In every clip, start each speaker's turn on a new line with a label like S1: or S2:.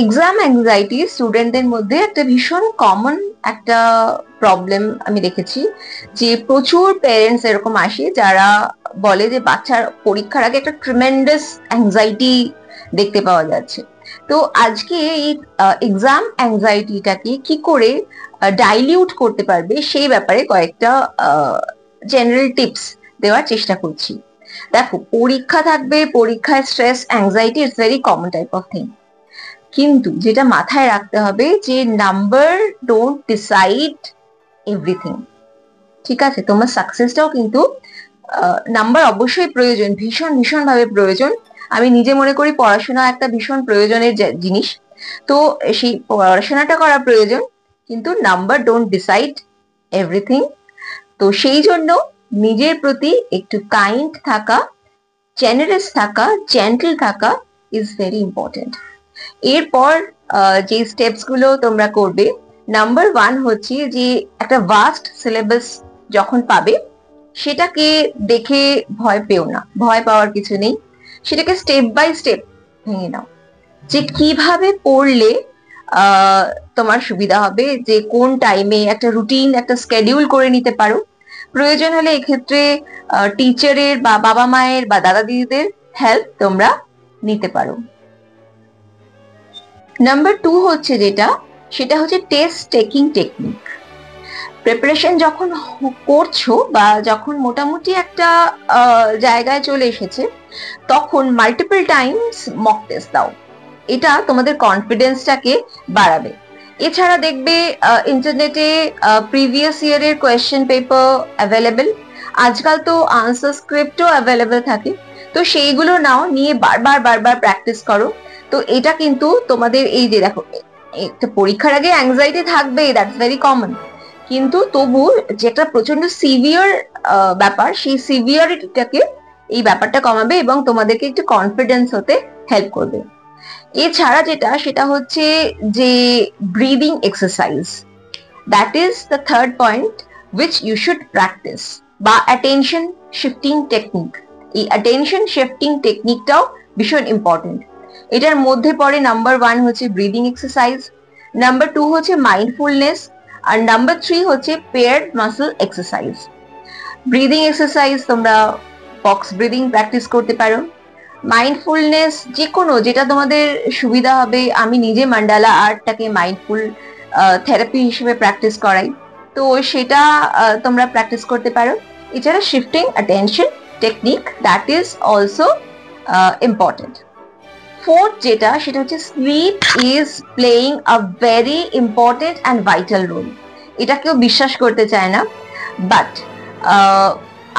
S1: Exam anxiety স্টুডেন্টদের মধ্যে একটা ভীষণ কমন একটা প্রবলেম আমি দেখেছি, যে প্রচুর পেরেন্টস এরকম আসে যারা বলে যে বাচ্চার পরীক্ষার আগে একটা ট্রিমেন্ডাস অ্যাংজাইটি দেখতে পাওয়া যাচ্ছে। তো আজকে এই এক্সাম অ্যাংজাইটিটাকে কি করে ডাইলিউট করতে পারবে সেই ব্যাপারে কয়েকটা জেনারেল টিপস দেওয়ার চেষ্টা করছি। দেখো, পরীক্ষা থাকবে, পরীক্ষায় stress anxiety it's very common type of thing, কিন্তু যেটা মাথায় রাখতে হবে যে নাম্বার ডোন্ট ডিসাইড এভরিথিং। ঠিক আছে, তোমার সাকসেসটাও কিন্তু নাম্বার অবশ্যই প্রয়োজন, ভীষণ ভীষণ ভাবে প্রয়োজন। আমি নিজে মনে করি পড়াশোনা একটা ভীষণ প্রয়োজনের জিনিস। তো সেই পড়াশোনাটা করা প্রয়োজন, কিন্তু নাম্বার ডোন্ট ডিসাইড এভরিথিং। তো সেই জন্য নিজের প্রতি একটু কাইন্ড থাকা, জেনারেস থাকা, জেন্টল থাকা ইজ ভেরি ইম্পর্টেন্ট। এরপর যে স্টেপস গুলো তোমরা করবে, নাম্বার 1 হচ্ছে যে একটা ভাস্ট সিলেবাস যখন পাবে সেটাকে দেখে ভয় পেও না, ভয় পাওয়ার কিছু নেই। সেটাকে স্টেপ বাই স্টেপ ভেঙে নাও, যে কিভাবে পড়লে তোমার সুবিধা হবে, যে কোন টাইমে একটা রুটিন, একটা স্কেডিউল করে নিতে পারো। প্রয়োজন হলে এক্ষেত্রে টিচারের বা বাবা মায়ের বা দাদা দিদিদের হেল্প তোমরা নিতে পারো। নাম্বার 2 হচ্ছে সেটা হচ্ছে টেস্ট টেকিং টেকনিক। প্রিপারেশন যখন করছো বা যখন মোটামুটি একটা জায়গায় চলে এসেছে, তখন মাল্টিপল টাইমস মক টেস্ট দাও। এটা তোমাদের কনফিডেন্সটাকে বাড়াবে। এছাড়া দেখবে ইন্টারনেটে প্রিভিয়াস ইয়ারের কোয়েশ্চেন পেপার অ্যাভেলেবেল, আজকাল তো আনসার স্ক্রিপ্টও অ্যাভেলেবেল থাকে। তো সেইগুলো নাও, নিয়ে বারবার বারবার প্র্যাকটিস করো। তো এটা কিন্তু তোমাদের এই যে দেখো, একটা পরীক্ষার আগে অ্যাংজাইটি থাকবে, দ্যাটস ভেরি কমন, কিন্তু তবু যেটা প্রচন্ড সিভিয়ার ব্যাপার, সেই সিভিয়ারিটিটাকে এই ব্যাপারটা কমাবে এবং তোমাদেরকে একটু কনফিডেন্স হতে হেল্প করবে। এছাড়া সেটা হচ্ছে যে breathing exercise, that is the third point which you should practise, বা অ্যাটেনশন শিফটিং টেকনিক। এই অ্যাটেনশন শিফটিং টেকনিকটাও ভীষণ ইম্পর্টেন্ট। এটার মধ্যে পড়ে নাম্বার 1 হচ্ছে ব্রিদিং এক্সারসাইজ, নাম্বার 2 হচ্ছে মাইন্ডফুলনেস, আর নাম্বার 3 হচ্ছে paired muscle exercise. Breathing exercise তোমরা বক্স ব্রিদিং প্র্যাকটিস করতে পারো। মাইন্ডফুলনেস যে কোনো, যেটা তোমাদের সুবিধা হবে। আমি নিজে মান্ডালা আর্টটাকে মাইন্ডফুল থেরাপি হিসেবে প্র্যাকটিস করাই, তো সেটা তোমরা প্র্যাকটিস করতে পারো। এছাড়া shifting attention technique, that is also important. Fourth সেটা হচ্ছে sleep is playing a very important and vital role. এটা কেউ বিশ্বাস করতে চায় না, বাট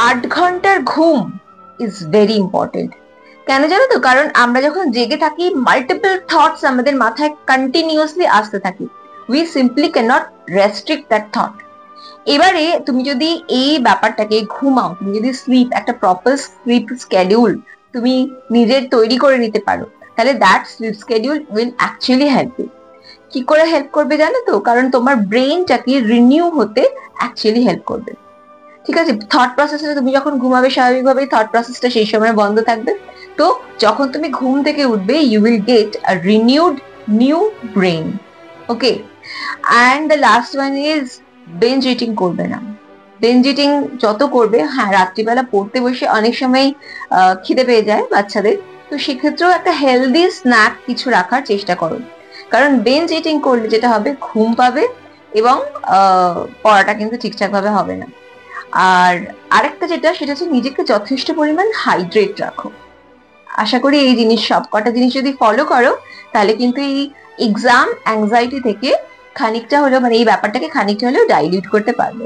S1: 8 ঘন্টার ঘুম ইজ ভেরি ইম্পর্টেন্ট। কেন জানো তো? কারণ আমরা যখন জেগে থাকি, মাল্টিপল থটস আমাদের মাথায় কন্টিনিউয়াসলি আসতে থাকে, we simply can not restrict that thought. এবারে তুমি যদি এই ব্যাপারটাকে ঘুমাও, তুমি যদি স্লিপ, একটা প্রপার স্লিপ স্কেডিউল তুমি নিজের তৈরি করে নিতে পারো, তাহলে that sleep schedule will actually help you. কি করে হেল্প করবে জানো তো? কারণ তোমার ব্রেনটাকে রিনিউ হতে অ্যাকচুয়ালি হেল্প করবে। ঠিক আছে, থট প্রসেসে তুমি যখন ঘুমাবে, স্বাভাবিকভাবেই থট প্রসেসটা সেই সময় বন্ধ থাকবে। তো যখন তুমি ঘুম থেকে উঠবে, you will get a renewed new brain. Okay, and the last one is binge eating করবে না। বেঞ্জ ইটিং যত করবে, হ্যাঁ, রাত্রিবেলা পড়তে বসে অনেক সময় খিদে পেয়ে যায় বাচ্চাদের, তো সেক্ষেত্রেও একটা হেলদি স্ন্যাক কিছু রাখার চেষ্টা করো। কারণ বেঞ্জ ইটিং করলে যেটা হবে, ঘুম পাবে এবং পড়াটা কিন্তু ঠিকঠাক ভাবে হবে না। আর আরেকটা সেটা হচ্ছে নিজেকে যথেষ্ট পরিমাণ হাইড্রেট রাখো। আশা করি এই সব কটা জিনিস যদি ফলো করো, তাহলে কিন্তু এই এক্সাম অ্যাংজাইটি থেকে খানিকটা হলেও, মানে এই ব্যাপারটাকে খানিকটা হলেও ডাইলিউট করতে পারবে।